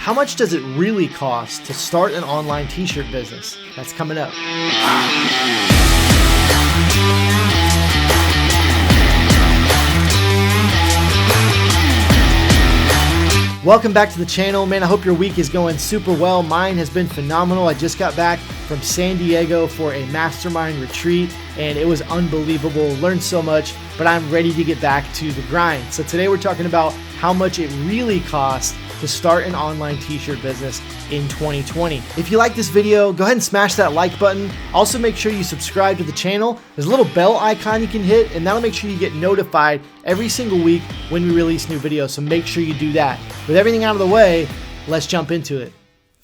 how much does it really cost to start an online t-shirt business? That's coming up. Welcome back to the channel. Man, I hope your week is going super well. Mine has been phenomenal. I just got back from San Diego for a mastermind retreat and it was unbelievable. Learned so much, but I'm ready to get back to the grind. So today we're talking about how much it really costs to start an online t-shirt business in 2020. If you like this video, go ahead and smash that like button. Also make sure you subscribe to the channel. There's a little bell icon you can hit and that'll make sure you get notified every single week when we release new videos. So make sure you do that. With everything out of the way, let's jump into it.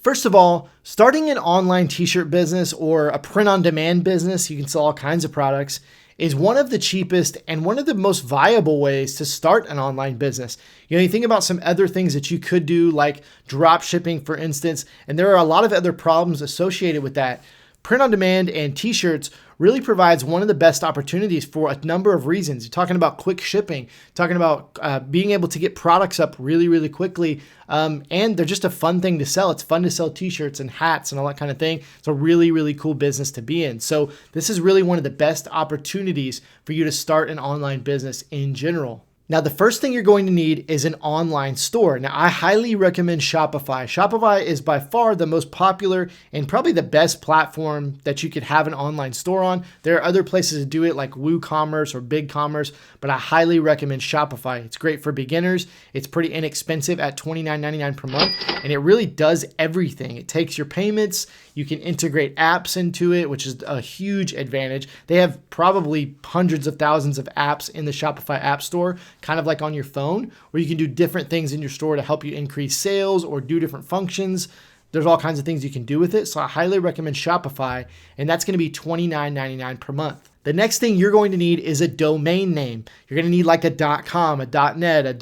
First of all, starting an online t-shirt business or a print-on-demand business, you can sell all kinds of products, is one of the cheapest and one of the most viable ways to start an online business. You think about some other things that you could do, like drop shipping, for instance, and there are a lot of other problems associated with that. Print on demand and t-shirts really provides one of the best opportunities for a number of reasons. You're talking about quick shipping, talking about being able to get products up really, really quickly. And they're just a fun thing to sell. It's fun to sell t-shirts and hats and all that kind of thing. It's a really, really cool business to be in. So this is really one of the best opportunities for you to start an online business in general. Now, the first thing you're going to need is an online store. Now, I highly recommend Shopify. Shopify is by far the most popular and probably the best platform that you could have an online store on. There are other places to do it like WooCommerce or BigCommerce, but I highly recommend Shopify. It's great for beginners. It's pretty inexpensive at $29.99 per month, and it really does everything. It takes your payments. You can integrate apps into it, which is a huge advantage. They have probably hundreds of thousands of apps in the Shopify app store, kind of like on your phone, where you can do different things in your store to help you increase sales or do different functions. There's all kinds of things you can do with it. So I highly recommend Shopify, and that's going to be $29.99 per month. The next thing you're going to need is a domain name. You're going to need like a .com, a .net, a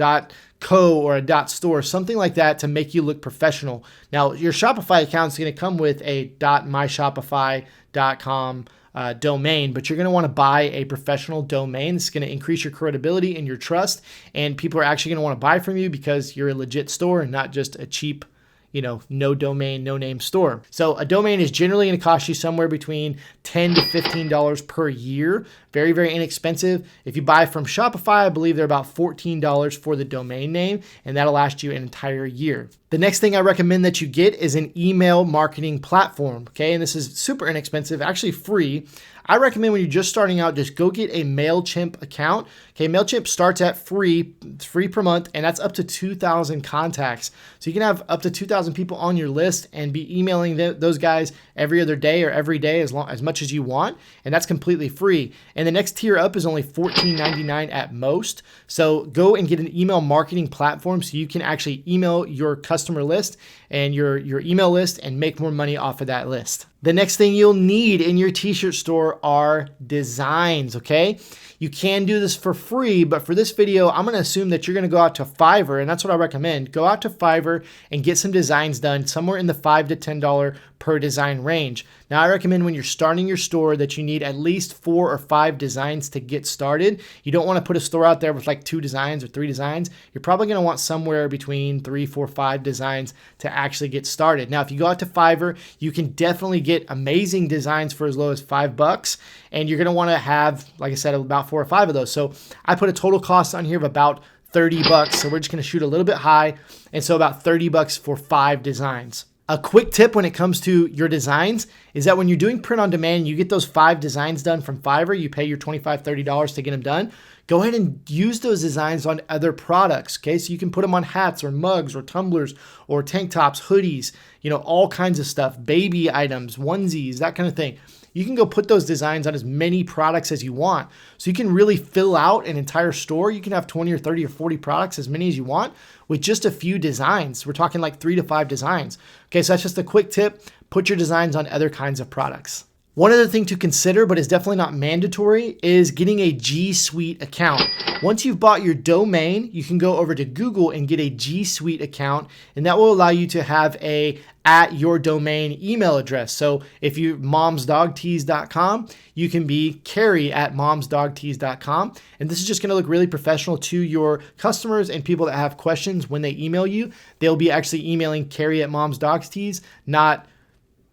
.co, or a .store, something like that to make you look professional. Now, your Shopify account is going to come with a .myshopify.com domain, but you're going to want to buy a professional domain. It's going to increase your credibility and your trust, and people are actually going to want to buy from you because you're a legit store and not just a cheap, no domain, no name store. So a domain is generally going to cost you somewhere between $10 to $15 per year. Very, very inexpensive. If you buy from Shopify, I believe they're about $14 for the domain name, and that'll last you an entire year. The next thing I recommend that you get is an email marketing platform. Okay, and this is super inexpensive, actually free. I recommend when you're just starting out, just go get a MailChimp account. Okay, MailChimp starts at free, it's free per month, and that's up to 2,000 contacts. So you can have up to 2,000 people on your list and be emailing those guys every other day or every day as much as you want, and that's completely free. And the next tier up is only $14.99 at most. So go and get an email marketing platform so you can actually email your customer list and your email list and make more money off of that list. The next thing you'll need in your t-shirt store are designs, okay? You can do this for free, but for this video, I'm going to assume that you're going to go out to Fiverr, and that's what I recommend. Go out to Fiverr and get some designs done somewhere in the $5 to $10 per design range. Now, I recommend when you're starting your store that you need at least 4 or 5 designs to get started. You don't want to put a store out there with like 2 designs or 3 designs. You're probably going to want somewhere between 3, 4, 5 designs to actually get started. Now, if you go out to Fiverr, you can definitely get amazing designs for as low as $5, and you're going to want to have, like I said, about 4 or 5 of those. So I put a total cost on here of about $30. So we're just going to shoot a little bit high, and so about $30 for 5 designs. A quick tip when it comes to your designs is that when you're doing print on demand, you get those 5 designs done from Fiverr, you pay your $25, $30 to get them done. Go ahead and use those designs on other products, okay? So you can put them on hats or mugs or tumblers or tank tops, hoodies, all kinds of stuff, baby items, onesies, that kind of thing. You can go put those designs on as many products as you want. So you can really fill out an entire store. You can have 20 or 30 or 40 products, as many as you want, with just a few designs. We're talking like 3 to 5 designs. Okay, so that's just a quick tip. Put your designs on other kinds of products. One other thing to consider, but is definitely not mandatory, is getting a G Suite account. Once you've bought your domain, you can go over to Google and get a G Suite account, and that will allow you to have a @ your domain email address. So if you momsdogtees.com, you can be Kerry @ momsdogtees.com. And this is just going to look really professional to your customers and people that have questions when they email you. They'll be actually emailing Kerry @ momsdogtees, not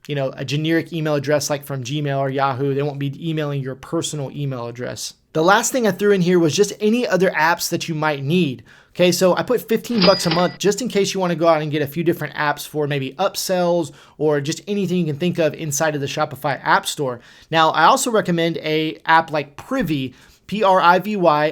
a generic email address like from Gmail or Yahoo. They won't be emailing your personal email address. The last thing I threw in here was just any other apps that you might need. Okay, so I put $15 a month just in case you want to go out and get a few different apps for maybe upsells or just anything you can think of inside of the Shopify App Store. Now, I also recommend a app like Privy, Privy,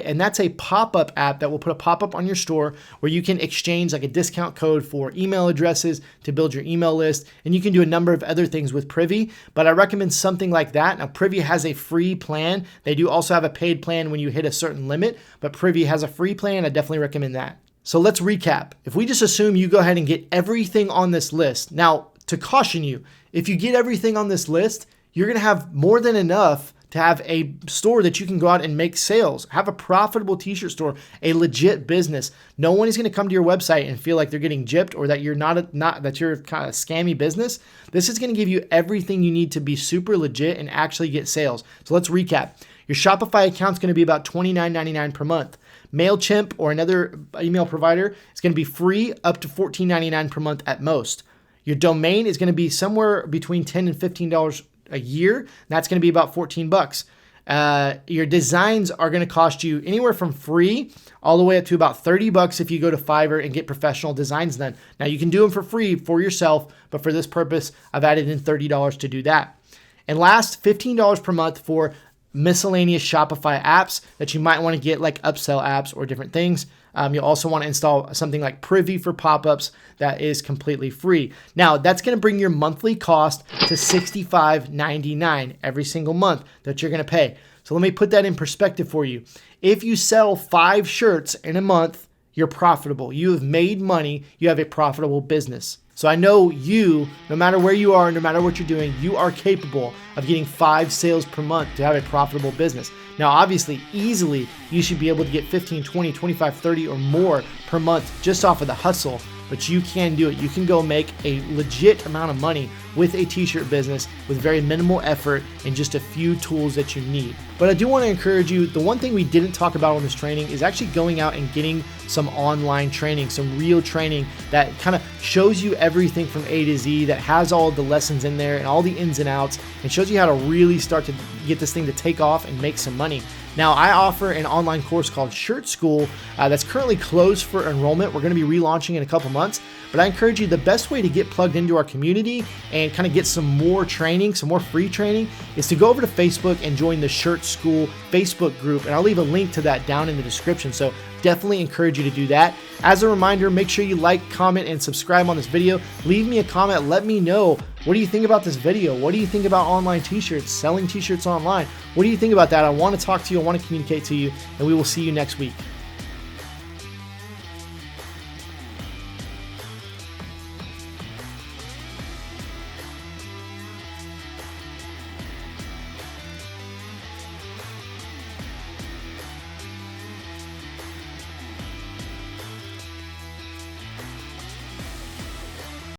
and that's a pop-up app that will put a pop-up on your store where you can exchange like a discount code for email addresses to build your email list, and you can do a number of other things with Privy, but I recommend something like that. Now, Privy has a free plan. They do also have a paid plan when you hit a certain limit, but Privy has a free plan. I definitely recommend that. So let's recap. If we just assume you go ahead and get everything on this list, now to caution you, if you get everything on this list, you're going to have more than enough to have a store that you can go out and make sales, have a profitable t-shirt store, a legit business. No one is going to come to your website and feel like they're getting gypped or that you're that you're kind of a scammy business. This is going to give you everything you need to be super legit and actually get sales. So let's recap. Your Shopify account is going to be about $29.99 per month. MailChimp or another email provider is going to be free up to $14.99 per month at most. Your domain is going to be somewhere between $10 and $15 a year. That's going to be about $14. Your designs are going to cost you anywhere from free all the way up to about $30 if you go to Fiverr and get professional designs done. Now you can do them for free for yourself, but for this purpose, I've added in $30 to do that. And last, $15 per month for miscellaneous Shopify apps that you might want to get, like upsell apps or different things. You'll also want to install something like Privy for pop-ups that is completely free. Now, that's going to bring your monthly cost to $65.99 every single month that you're going to pay. So let me put that in perspective for you. If you sell 5 shirts in a month, you're profitable. You have made money. You have a profitable business. So I know you, no matter where you are, no matter what you're doing, you are capable of getting 5 sales per month to have a profitable business. Now, obviously, easily, you should be able to get 15, 20, 25, 30 or more per month just off of the hustle, but you can do it. You can go make a legit amount of money with a t-shirt business with very minimal effort and just a few tools that you need. But I do want to encourage you, the one thing we didn't talk about on this training is actually going out and getting some online training, some real training that kind of shows you everything from A to Z, that has all the lessons in there and all the ins and outs, and shows you how to really start to get this thing to take off and make some money. Now, I offer an online course called Shirt School that's currently closed for enrollment. We're going to be relaunching in a couple months, but I encourage you, the best way to get plugged into our community and kind of get some more training, some more free training, is to go over to Facebook and join the Shirt School Facebook group, and I'll leave a link to that down in the description. So definitely encourage you to do that. As a reminder, make sure you like, comment, and subscribe on this video. Leave me a comment. Let me know, what do you think about this video? What do you think about online t-shirts, selling t-shirts online? What do you think about that? I want to talk to you. I want to communicate to you, and we will see you next week.